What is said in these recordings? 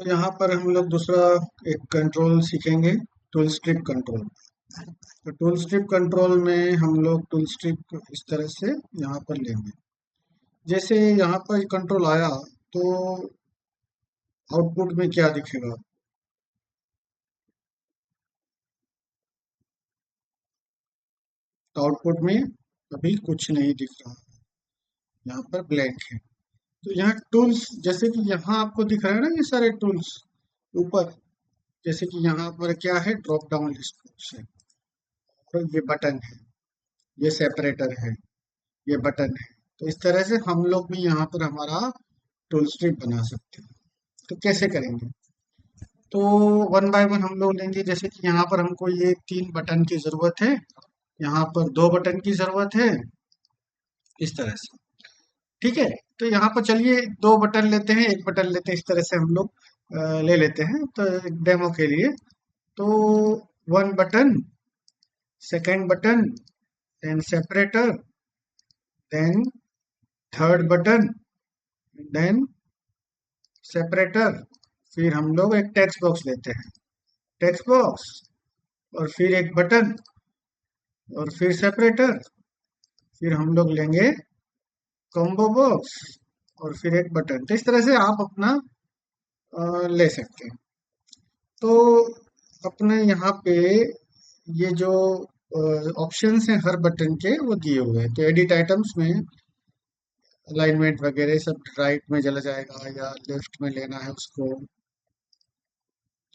यहाँ पर हम लोग दूसरा एक कंट्रोल सीखेंगे, टूल स्ट्रिप कंट्रोल। तो टूल स्ट्रिप कंट्रोल में हम लोग टूल स्ट्रिप इस तरह से यहाँ पर लेंगे। जैसे यहाँ पर कंट्रोल आया तो आउटपुट में क्या दिखेगा? तो आउटपुट में अभी कुछ नहीं दिख रहा, यहाँ पर ब्लैंक है। तो यहाँ टूल्स, जैसे कि यहाँ आपको दिख रहा है ना ये सारे टूल्स ऊपर, जैसे कि यहाँ पर क्या है, ड्रॉप डाउन लिस्ट है, और ये बटन है, ये सेपरेटर है, ये बटन है। तो इस तरह से हम लोग भी यहाँ पर हमारा टूल स्ट्रिप बना सकते हैं। तो कैसे करेंगे? तो वन बाय वन हम लोग लेंगे। जैसे कि यहाँ पर हमको ये 3 बटन की जरूरत है, यहाँ पर 2 बटन की जरूरत है, इस तरह से। ठीक है, तो यहाँ पर चलिए 2 बटन लेते हैं, 1 बटन लेते हैं, इस तरह से हम लोग ले लेते हैं तो एक डेमो के लिए। तो 1 button, second button, then separator, then third button, then separator, फिर हम लोग एक टेक्स्ट बॉक्स लेते हैं, टेक्स्ट बॉक्स, और फिर एक बटन, और फिर सेपरेटर, फिर हम लोग लेंगे कॉम्बो बॉक्स, और फिर एक बटन। तो इस तरह से आप अपना ले सकते हैं। तो अपने यहाँ पे ये जो ऑप्शंस हैं हर बटन के वो दिए हुए हैं। तो एडिट आइटम्स में अलाइनमेंट वगैरह सब राइट में चला जाएगा या लेफ्ट में लेना है उसको,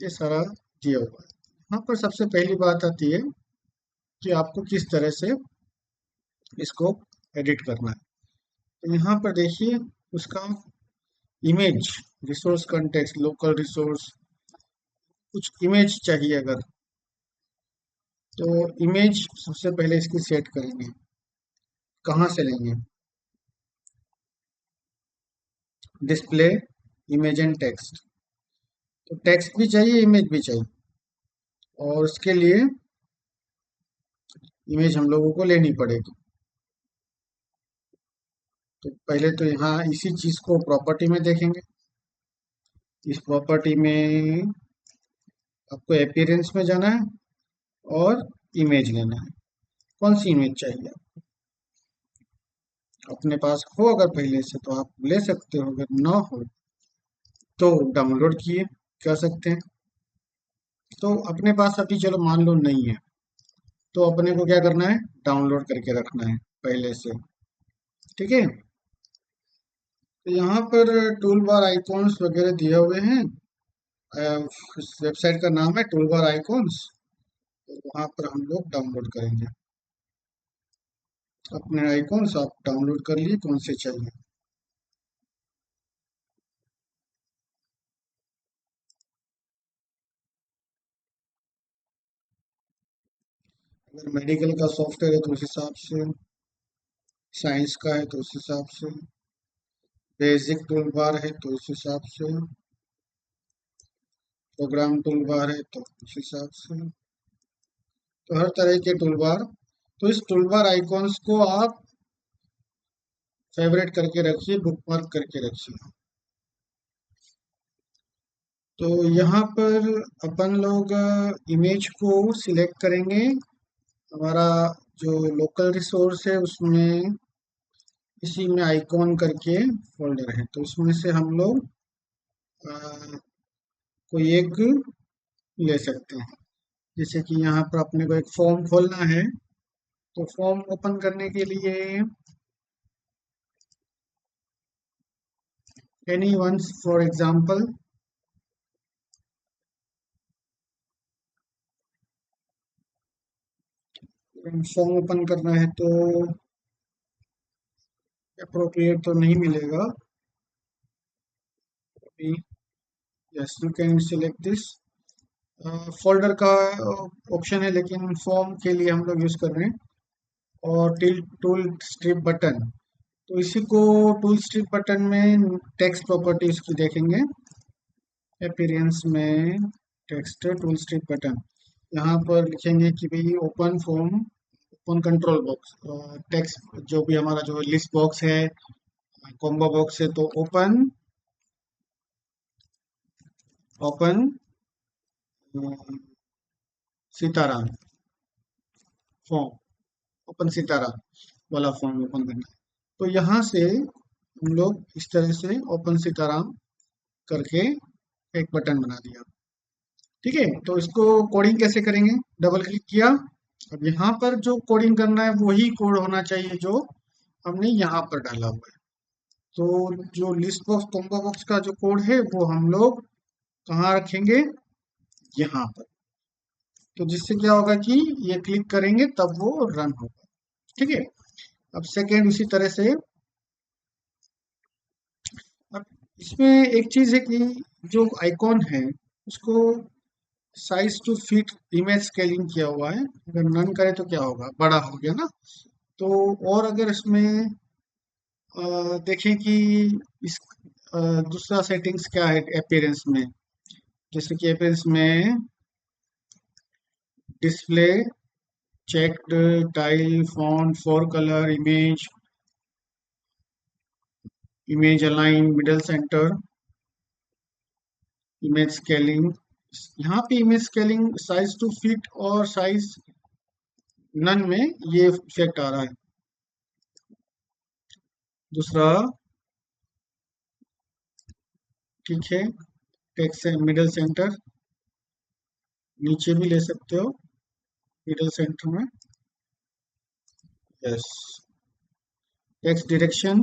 ये सारा दिया हुआ है। यहाँ पर सबसे पहली बात आती है कि आपको किस तरह से इसको एडिट करना है। तो यहाँ पर देखिए उसका image, resource context, local resource, कुछ इमेज चाहिए अगर, तो इमेज सबसे पहले इसकी सेट करेंगे। कहाँ से लेंगे? Display, image and text. तो टेक्स्ट भी चाहिए, इमेज भी चाहिए, और उसके लिए इमेज हम लोगों को लेनी पड़ेगी। तो पहले तो यहाँ इसी चीज को प्रॉपर्टी में देखेंगे। इस प्रॉपर्टी में आपको अपीयरेंस में जाना है और इमेज लेना है। कौन सी इमेज चाहिए? अपने पास हो अगर पहले से तो आप ले सकते हो, अगर ना हो तो डाउनलोड किए कर सकते हैं। तो अपने पास अभी चलो मान लो नहीं है, तो अपने को क्या करना है, डाउनलोड करके रखना है पहले से। ठीक है, तो यहाँ पर टूल बार आइकॉन्स वगैरह दिए हुए हैं। इस वेबसाइट का नाम है टूल बार आइकॉन्स। तो वहाँ पर हम लोग डाउनलोड करेंगे अपने आइकॉन्स। आप डाउनलोड कर लिए कौन से चाहिए। अगर मेडिकल का सॉफ्टवेयर है तो उस हिसाब से, साइंस का है तो उस हिसाब से, बेसिक टूल बार है तो उस हिसाब से, प्रोग्राम टूल बार है तो उस हिसाब से। तो हर तरह के टूल बार, तो इस टूल बार आइकॉन्स को आप फेवरेट करके रखिए, बुकमार्क करके रखिए। तो यहाँ पर अपन लोग इमेज को सिलेक्ट करेंगे। हमारा जो लोकल रिसोर्स है उसमें इसी में आइकॉन करके फोल्डर है, तो इसमें से हम लोग अ, कोई एक ले सकते हैं। जैसे कि यहाँ पर अपने को एक फॉर्म खोलना है, तो फॉर्म ओपन करने के लिए any one, for example form open करना है तो अप्रोप्रिएट तो नहीं मिलेगा अभी। Yes, you can select this. Folder का ऑप्शन है, लेकिन फॉर्म के लिए हम लोग यूज कर रहे हैं। और टिल टूल स्ट्रिप बटन, तो इसी को टूल स्ट्रिप बटन में टेक्स्ट प्रॉपर्टी उसकी देखेंगे। अपीयरेंस में टेक्स्ट टूल स्ट्रिप बटन, यहाँ पर लिखेंगे कि भाई open form, open control box, text जो भी हमारा जो लिस्ट बॉक्स है, कॉम्बो बॉक्स है, तो open open Sitaram form, open Sitaram वाला फॉर्म ओपन करना है। तो यहाँ से हम लोग इस तरह से ओपन सीताराम करके एक बटन बना दिया। ठीक है, तो इसको कोडिंग कैसे करेंगे? डबल क्लिक किया। अब यहाँ पर जो कोडिंग करना है वही कोड होना चाहिए जो हमने यहाँ पर डाला हुआ है। तो जो लिस्ट बॉक्स कॉम्बो बॉक्स का जो कोड है वो हम लोग कहाँ रखेंगे? यहाँ पर। तो जिससे क्या होगा कि ये क्लिक करेंगे तब वो रन होगा। ठीक है, अब सेकेंड उसी तरह से। अब इसमें एक चीज है कि जो आइकॉन है उसको size to fit image scaling किया हुआ है। अगर नन करे तो क्या होगा? बड़ा हो गया ना। तो और अगर इसमें देखें कि इस अ, दूसरा सेटिंग्स क्या है अपीयरेंस में, जैसे कि अपीयरेंस में display checked, tile, font, fore colour, image, image align, middle centre, image scaling. यहाँ पे image scaling size to fit और साइज नन में ये इफेक्ट आ रहा है। दूसरा, ठीक है, टेक्स्ट मिडल सेंटर नीचे भी ले सकते हो, मिडल सेंटर में। यस, टेक्स्ट डायरेक्शन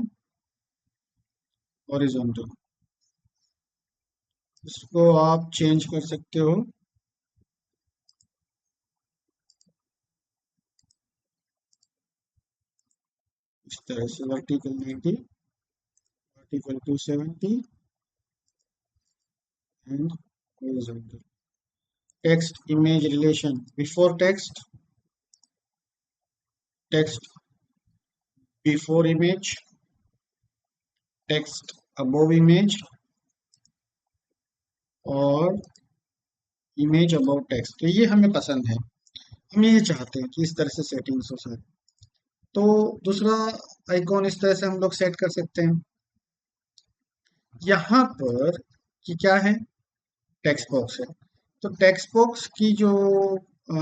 हॉरिजॉन्टल, इसको आप चेंज कर सकते हो। इस तरह से vertical 90, vertical 270 and horizontal. Text image relation, before text, text before image, text above image और इमेज अबाउट टेक्स्ट। तो ये हमें पसंद है, हम ये चाहते हैं कि इस तरह से सेटिंग्स हो सर। तो दूसरा आइकॉन इस तरह से हम लोग सेट कर सकते हैं। यहाँ पर कि क्या है? टेक्स्ट बॉक्स है। तो टेक्स्ट बॉक्स की जो अ,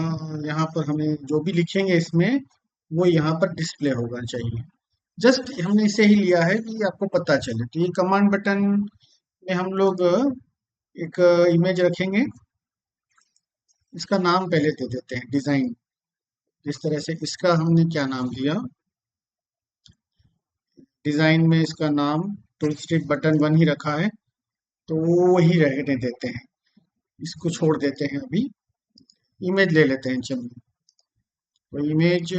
यहाँ पर हमें जो भी लिखेंगे इसमें वो यहाँ पर डिस्प्ले होगा चाहिए। जस्ट हमने इसे ही लिया है कि आपको पता चले। तो ये कमांड बटन में हम लोग एक इमेज रखेंगे। इसका नाम पहले दे देते हैं डिजाइन। इस तरह से इसका हमने क्या नाम दिया? डिजाइन में इसका नाम टूल स्टिक बटन 1 ही रखा है, तो वो वही रहने देते हैं। इसको छोड़ देते हैं अभी। इमेज ले लेते हैं, चलिए। तो इमेज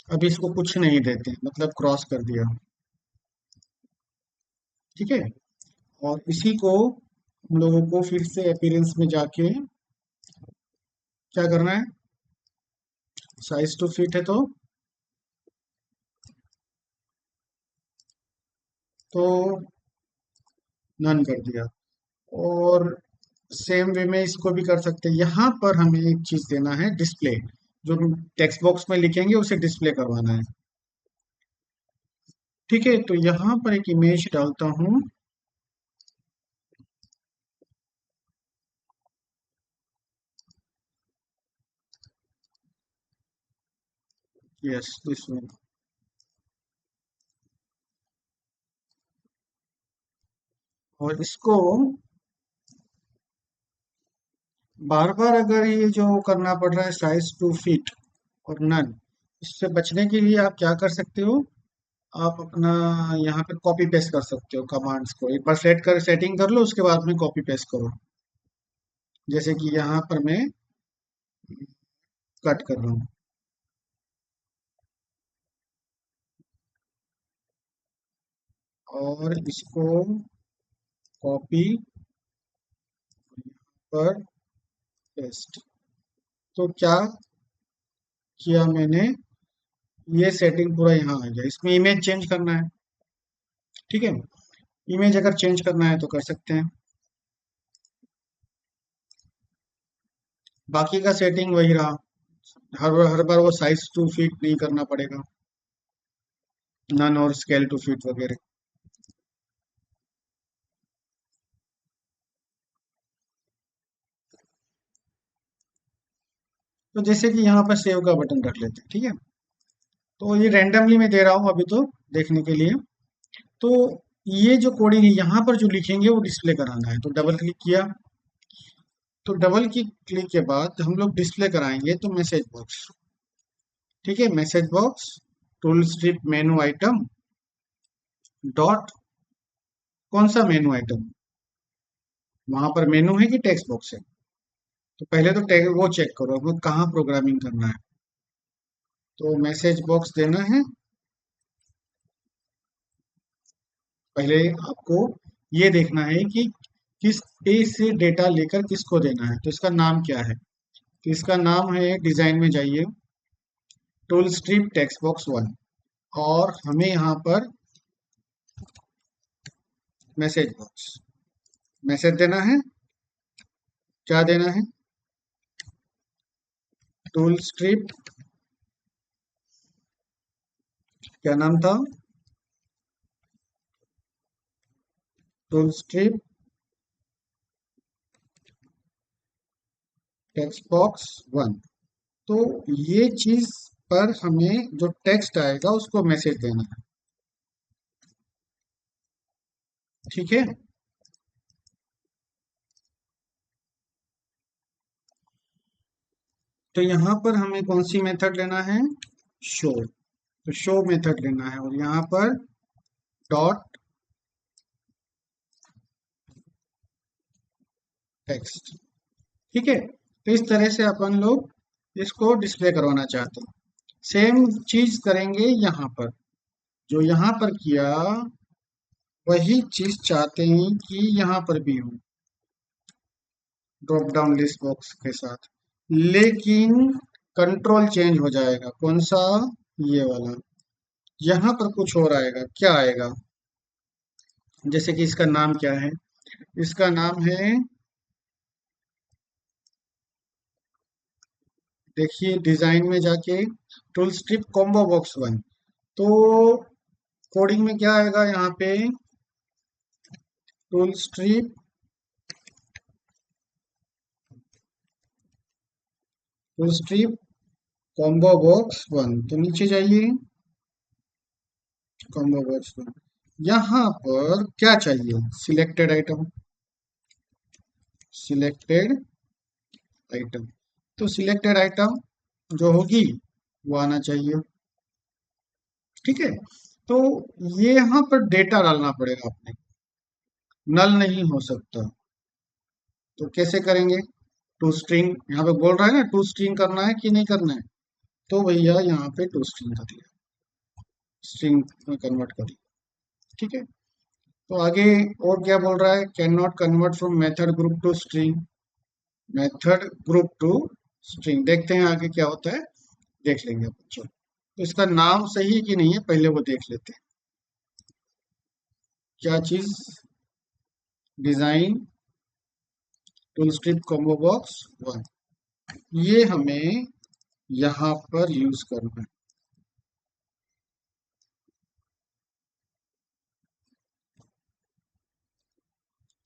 अभी इसको कुछ नहीं देते, मतलब क्रॉस कर दिया। ठीक है, और इसी को हम लोगों को फिर से अपीयरेंस में जाके क्या करना है? साइज टू फिट है तो नन कर दिया। और सेम वे में इसको भी कर सकते हैं। यहाँ पर हमें एक चीज देना है, डिस्प्ले। जो टेक्स्ट बॉक्स में लिखेंगे उसे डिस्प्ले करवाना है। ठीक है, तो यहाँ पर एक इमेज डालता हूँ। Yes, this one. और इसको बार बार अगर ये जो करना पड़ रहा है साइज टू फिट और नन, इससे बचने के लिए आप क्या कर सकते हो? आप अपना यहाँ पे कॉपी पेस्ट कर सकते हो कमांड्स को। एक बार सेटिंग कर लो, उसके बाद में कॉपी पेस्ट करो। जैसे कि यहाँ पर मैं कट कर रहा हूँ। और इसको कॉपी पर पेस्ट। तो क्या किया मैंने? ये सेटिंग पूरा यहाँ आ गया। इसमें इमेज चेंज करना है। ठीक है, इमेज अगर चेंज करना है तो कर सकते हैं। बाकी का सेटिंग वही रहा। हर बार वो साइज टू फिट नहीं करना पड़ेगा, नन और स्केल टू फिट वगैरह। तो जैसे कि यहाँ पर सेव का बटन रख लेते हैं, ठीक है। तो ये रैंडमली मैं दे रहा हूँ अभी तो देखने के लिए। तो ये जो कोडिंग है यहाँ पर जो लिखेंगे वो डिस्प्ले कराना है, तो डबल क्लिक किया। तो डबल क्लिक के बाद हम लोग डिस्प्ले कराएंगे तो मैसेज बॉक्स, ठीक है। Message box tool strip menu item dot, कौन सा मेनू आइटम, वहां पर मेनू है कि टेक्स्ट बॉक्स है? तो पहले तो टैग वो चेक करो आपको कहाँ प्रोग्रामिंग करना है। तो मैसेज बॉक्स देना है। पहले आपको ये देखना है कि किस पेज से डेटा लेकर किसको देना है, तो इसका नाम क्या है? तो इसका नाम है, डिजाइन में जाइए, tool strip text box one, और हमें यहाँ पर मैसेज बॉक्स मैसेज देना है। क्या देना है? टूल स्ट्रिप, क्या नाम था? Tool strip text box one. तो ये चीज पर हमें जो टेक्स्ट आएगा उसको मैसेज देना है, ठीक है। तो यहाँ पर हमें कौन सी मेथड लेना है? शो। तो शो मेथड लेना है और यहाँ पर डॉट टेक्स्ट, ठीक है। तो इस तरह से अपन लोग इसको डिस्प्ले करवाना चाहते हैं। सेम चीज करेंगे यहाँ पर, जो यहाँ पर किया वही चीज चाहते हैं कि यहाँ पर भी हो, ड्रॉप डाउन लिस्ट बॉक्स के साथ। लेकिन कंट्रोल चेंज हो जाएगा, कौन सा? ये वाला। यहाँ पर कुछ और आएगा, क्या आएगा? जैसे कि इसका नाम क्या है? इसका नाम है, देखिए डिजाइन में जाके tool strip combo box one. तो कोडिंग में क्या आएगा यहाँ पे? Tool strip tool strip combo box one. तो नीचे जाइए, कॉम्बो बॉक्स वन। यहाँ पर क्या चाहिए? Selected item, selected item. तो सिलेक्टेड आइटम जो होगी वो आना चाहिए, ठीक है। तो ये यहाँ पर डेटा डालना पड़ेगा आपने, नल नहीं हो सकता। तो कैसे करेंगे? टू स्ट्रिंग, यहाँ पे बोल रहा है ना टू स्ट्रिंग करना है कि नहीं करना है, तो भैया यहाँ पे टू स्ट्रिंग कर दिया, स्ट्रिंग में कन्वर्ट कर दिया, ठीक है। तो आगे और क्या बोल रहा है? Can not convert from method group to string, method group to string. देखते हैं आगे क्या होता है, देख लेंगे बच्चों। तो इसका नाम सही है कि नहीं है पहले वो देख लेते हैं। क्या चीज? Design tool strip combo box one, ये हमें यहाँ पर यूज करना है,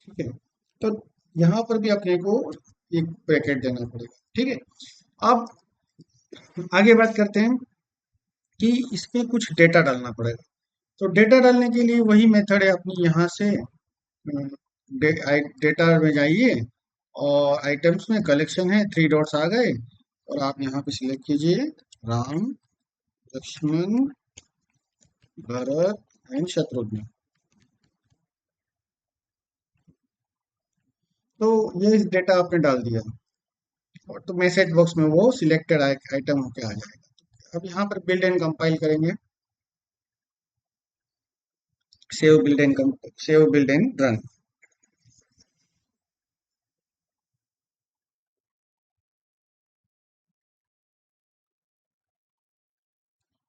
ठीक है। तो यहाँ पर भी अपने को एक ब्रैकेट देना पड़ेगा, ठीक है। अब आगे बात करते हैं कि इसमें कुछ डेटा डालना पड़ेगा। तो डेटा डालने के लिए वही मेथड है अपनी, यहाँ से डेटा में जाइए और आइटम्स में कलेक्शन है, थ्री डॉट्स आ गए, और आप यहाँ पे सिलेक्ट कीजिए राम, लक्ष्मण, भरत एंड शत्रुघ्न। तो ये डेटा आपने डाल दिया और तो मैसेज बॉक्स में वो सिलेक्टेड आइटम होके आ जाएगा। अब यहाँ पर बिल्ड एंड कंपाइल करेंगे, सेव बिल्ड एंड रन।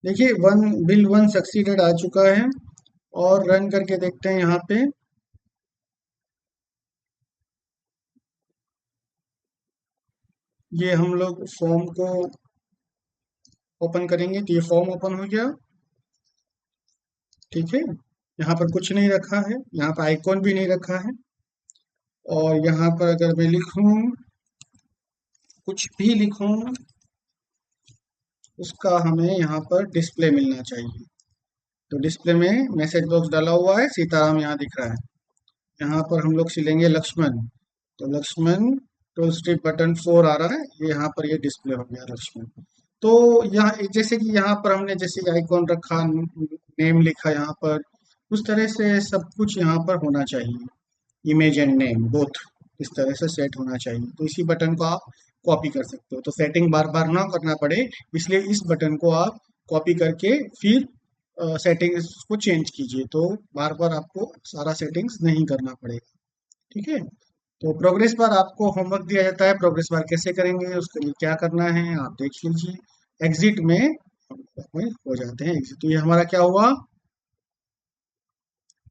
देखिए बिल वन सक्सीडेड आ चुका है, और रन करके देखते हैं यहाँ पे। ये हम लोग फॉर्म को ओपन करेंगे तो ये फॉर्म ओपन हो गया, ठीक है। यहाँ पर कुछ नहीं रखा है, यहाँ पर आइकॉन भी नहीं रखा है। और यहाँ पर अगर मैं लिखूं, कुछ भी लिखूं, उसका हमें यहाँ पर डिस्प्ले मिलना चाहिए। तो डिस्प्ले में मैसेज बॉक्स डाला हुआ है, सीताराम यहाँ दिख रहा है। यहाँ पर हम लोग सिलेंगे लक्ष्मण, तो लक्ष्मण टोल स्ट्रिप बटन 4 आ रहा है, ये यहाँ पर ये डिस्प्ले हो गया लक्ष्मण। तो यहाँ जैसे कि यहाँ पर हमने जैसे आइकॉन रखा, नेम लिखा यहाँ पर, उस तरह से सब कुछ यहाँ पर होना चाहिए। इमेज एंड नेम बोथ इस तरह से सेट होना चाहिए। तो इसी बटन को आप कॉपी कर सकते हो, तो सेटिंग बार बार ना करना पड़े, इसलिए इस बटन को आप कॉपी करके फिर सेटिंग्स को चेंज कीजिए, तो बार बार आपको सारा सेटिंग्स नहीं करना पड़ेगा। ठीक है। तो प्रोग्रेस बार आपको होमवर्क दिया जाता है, प्रोग्रेस बार कैसे करेंगे, उसके लिए क्या करना है आप देख लीजिए। एग्जिट में हम हो जाते हैं एग्जिट। तो ये हमारा क्या हुआ,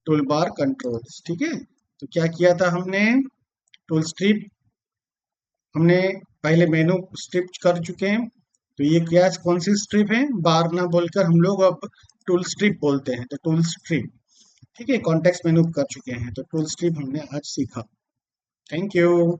टूल बार कंट्रोल्स। ठीक है। तो क्या किया था हमने, टूल स्ट्रिप हमने पहले मेनू स्ट्रिप कर चुके हैं। तो ये क्या, कौन सी स्ट्रिप है, बार ना बोलकर हम लोग अब टूल स्ट्रिप बोलते हैं, तो टूल स्ट्रिप। ठीक है, कॉन्टेक्स्ट मेनू कर चुके हैं, तो टूल स्ट्रिप हमने आज सीखा। Thank you.